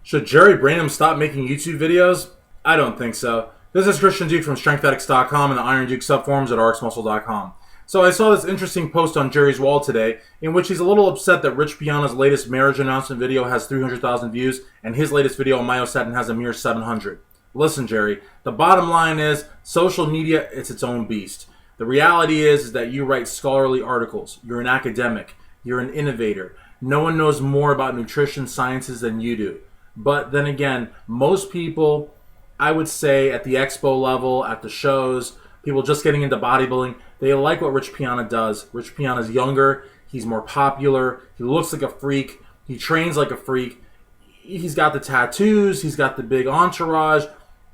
Should Jerry Brainum stop making YouTube videos? I don't think so. This is Christian Duke from StrengthAddicts.com and the Iron Duke subforums at RxMuscle.com. So I saw this interesting post on Jerry's wall today in which he's a little upset that Rich Piana's latest marriage announcement video has 300,000 views and his latest video on myostatin has a mere 700. Listen, Jerry, the bottom line is social media, it's its own beast. The reality is that you write scholarly articles. You're an academic. You're an innovator. No one knows more about nutrition sciences than you do. But then again, most people, I would say at the expo level, at the shows, people just getting into bodybuilding, they like what Rich Piana does. Rich Piana's younger, he's more popular, he looks like a freak, he trains like a freak, he's got the tattoos, he's got the big entourage.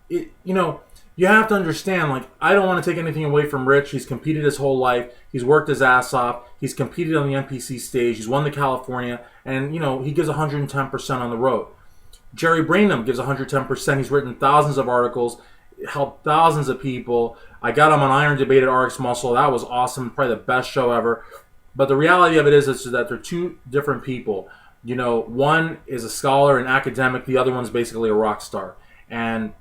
You have to understand, like, I don't want to take anything away from Rich. He's competed his whole life. He's worked his ass off. He's competed on the NPC stage. He's won the California. And, he gives 110% on the road. Jerry Brainum gives 110%. He's written thousands of articles, helped thousands of people. I got him on Iron Debate at RX Muscle. That was awesome. Probably the best show ever. But the reality of it is that they're two different people. One is a scholar and academic. The other one's basically a rock star. And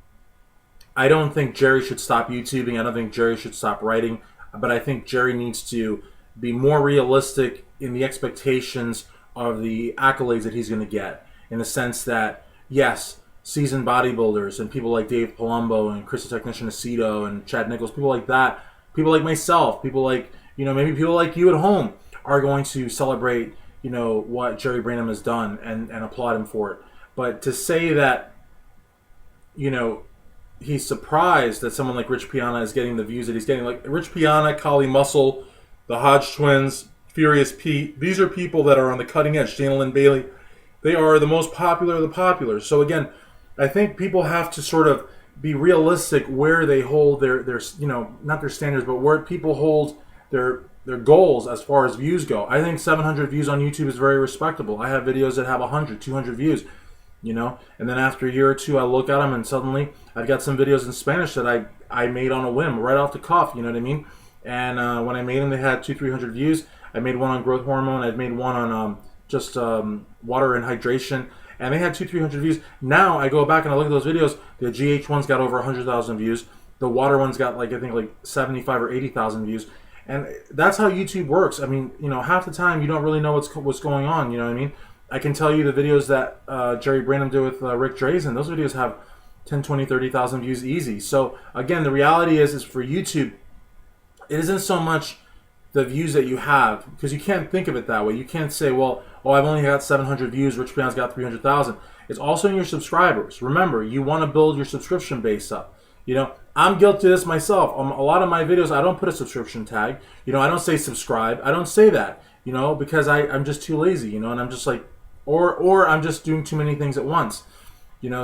I don't think Jerry should stop YouTubing. I don't think Jerry should stop writing. But I think Jerry needs to be more realistic in the expectations of the accolades that he's going to get. In the sense that, yes, seasoned bodybuilders and people like Dave Palumbo and Chris the Technician Aceto and Chad Nichols, people like that, people like myself, people like, maybe people like you at home are going to celebrate, what Jerry Brainum has done and applaud him for it. But to say that, he's surprised that someone like Rich Piana is getting the views that he's getting. Like Rich Piana, Kali Muscle, the Hodge Twins, Furious Pete, these are people that are on the cutting edge. Dana Lynn Bailey, they are the most popular of the popular. So again, I think people have to sort of be realistic where they hold their not their standards, but where people hold their goals as far as views go. I think 700 views on YouTube is very respectable. I have videos that have 100, 200 views. And then after a year or two, I look at them and suddenly I've got some videos in Spanish that I made on a whim, right off the cuff, you know what I mean? And when I made them, they had 200-300 views. I made one on growth hormone. I made one on just water and hydration, and they had 200-300 views. Now I go back and I look at those videos. The GH one's got over 100,000 views. The water one's got I think 75 or 80,000 views. And that's how YouTube works. I mean, half the time you don't really know what's going on, you know what I mean? I can tell you the videos that Jerry Brainum did with Rick Drazen. Those videos have 10, 20, 30,000 views easy. So again, the reality is for YouTube, it isn't so much the views that you have, because you can't think of it that way. You can't say, well, I've only got 700 views, Rich Piana's got 300,000. It's also in your subscribers. Remember, you want to build your subscription base up. I'm guilty of this myself. A lot of my videos, I don't put a subscription tag. I don't say subscribe. I don't say that, because I'm just too lazy, and I'm just like, or I'm just doing too many things at once,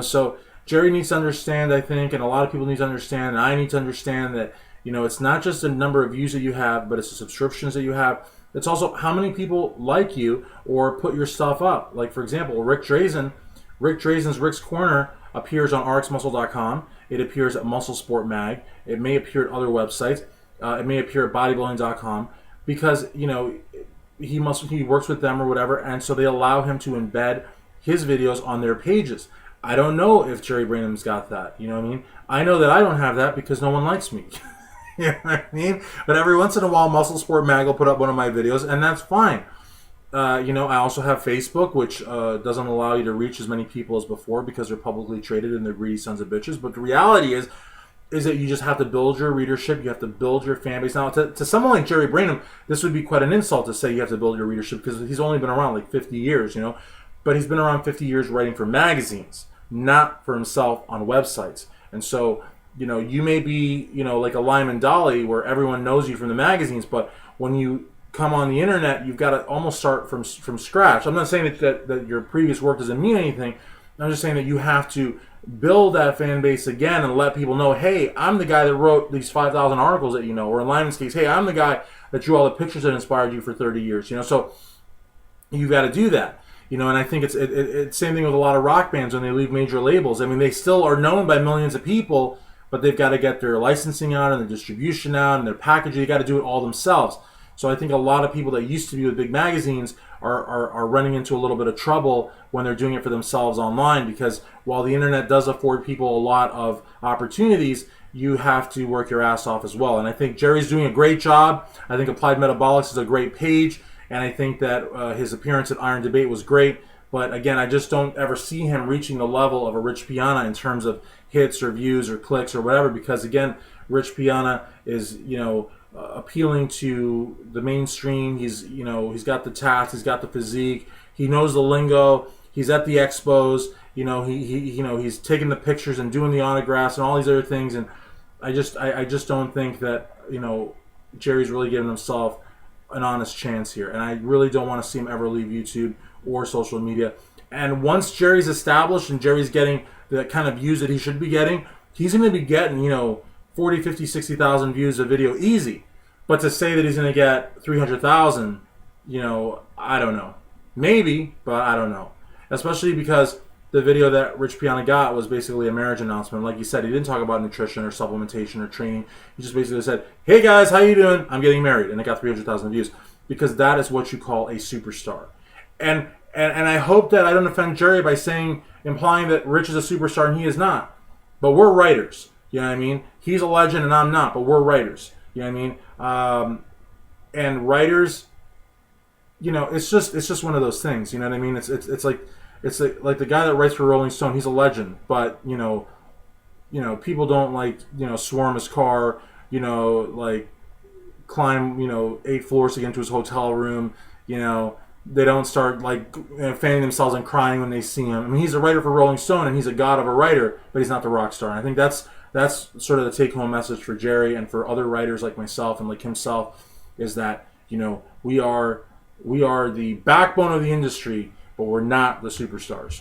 So Jerry needs to understand, I think, and a lot of people need to understand, and I need to understand that, it's not just the number of views that you have, but it's the subscriptions that you have. It's also how many people like you or put your stuff up. Like, for example, Rick Drazen's Rick's Corner appears on RxMuscle.com. It appears at Muscle Sport Mag. It may appear at other websites. It may appear at bodybuilding.com because, he works with them or whatever, and so they allow him to embed his videos on their pages. I don't know if Jerry Brainum's got that. You know what I mean? I know that I don't have that because no one likes me. You know what I mean? But every once in a while, Muscle Sport Mag will put up one of my videos, and that's fine. I also have Facebook, which doesn't allow you to reach as many people as before because they're publicly traded and they're greedy sons of bitches. But the reality is that you just have to build your readership. You have to build your fan base. Now, to someone like Jerry Brainum, this would be quite an insult to say you have to build your readership because he's only been around 50 years, But he's been around 50 years writing for magazines, not for himself on websites. And so, you may be, like a Lyman Dolly where everyone knows you from the magazines, but when you come on the internet, you've got to almost start from scratch. I'm not saying that your previous work doesn't mean anything. I'm just saying that you have to build that fan base again and let people know, hey, I'm the guy that wrote these 5,000 articles that or in Lyman's case, hey, I'm the guy that drew all the pictures that inspired you for 30 years. So you've got to do that. And I think it's same thing with a lot of rock bands when they leave major labels. I mean, they still are known by millions of people, but they've got to get their licensing out and their distribution out and their packaging. They got to do it all themselves. So I think a lot of people that used to be with big magazines are running into a little bit of trouble when they're doing it for themselves online, because while the internet does afford people a lot of opportunities, you have to work your ass off as well. And I think Jerry's doing a great job. I think Applied Metabolics is a great page, and I think that his appearance at Iron Debate was great. But again, I just don't ever see him reaching the level of a Rich Piana in terms of hits or views or clicks or whatever, because again, Rich Piana is, appealing to the mainstream. He's got the tats, he's got the physique, he knows the lingo, he's at the expos, he's taking the pictures and doing the autographs and all these other things, and I just don't think that, Jerry's really giving himself an honest chance here, and I really don't want to see him ever leave YouTube or social media. And once Jerry's established and Jerry's getting the kind of views that he should be getting, he's going to be getting, 40, 50, 60,000 views a video easy. But to say that he's going to get 300,000, I don't know. Maybe, but I don't know. Especially because the video that Rich Piana got was basically a marriage announcement. Like you said, he didn't talk about nutrition or supplementation or training. He just basically said, "Hey guys, how you doing? I'm getting married," and it got 300,000 views, because that is what you call a superstar. And I hope that I don't offend Jerry by implying that Rich is a superstar and he is not. But we're writers. You know what I mean? He's a legend and I'm not, but we're writers. You know what I mean? And writers, it's just one of those things. You know what I mean? It's like the guy that writes for Rolling Stone. He's a legend, but people don't swarm his car. Like climb 8 floors to get into his hotel room. They don't start fanning themselves and crying when they see him. I mean, he's a writer for Rolling Stone and he's a god of a writer, but he's not the rock star. And I think that's sort of the take-home message for Jerry and for other writers like myself and like himself, is that we are the backbone of the industry, but we're not the superstars.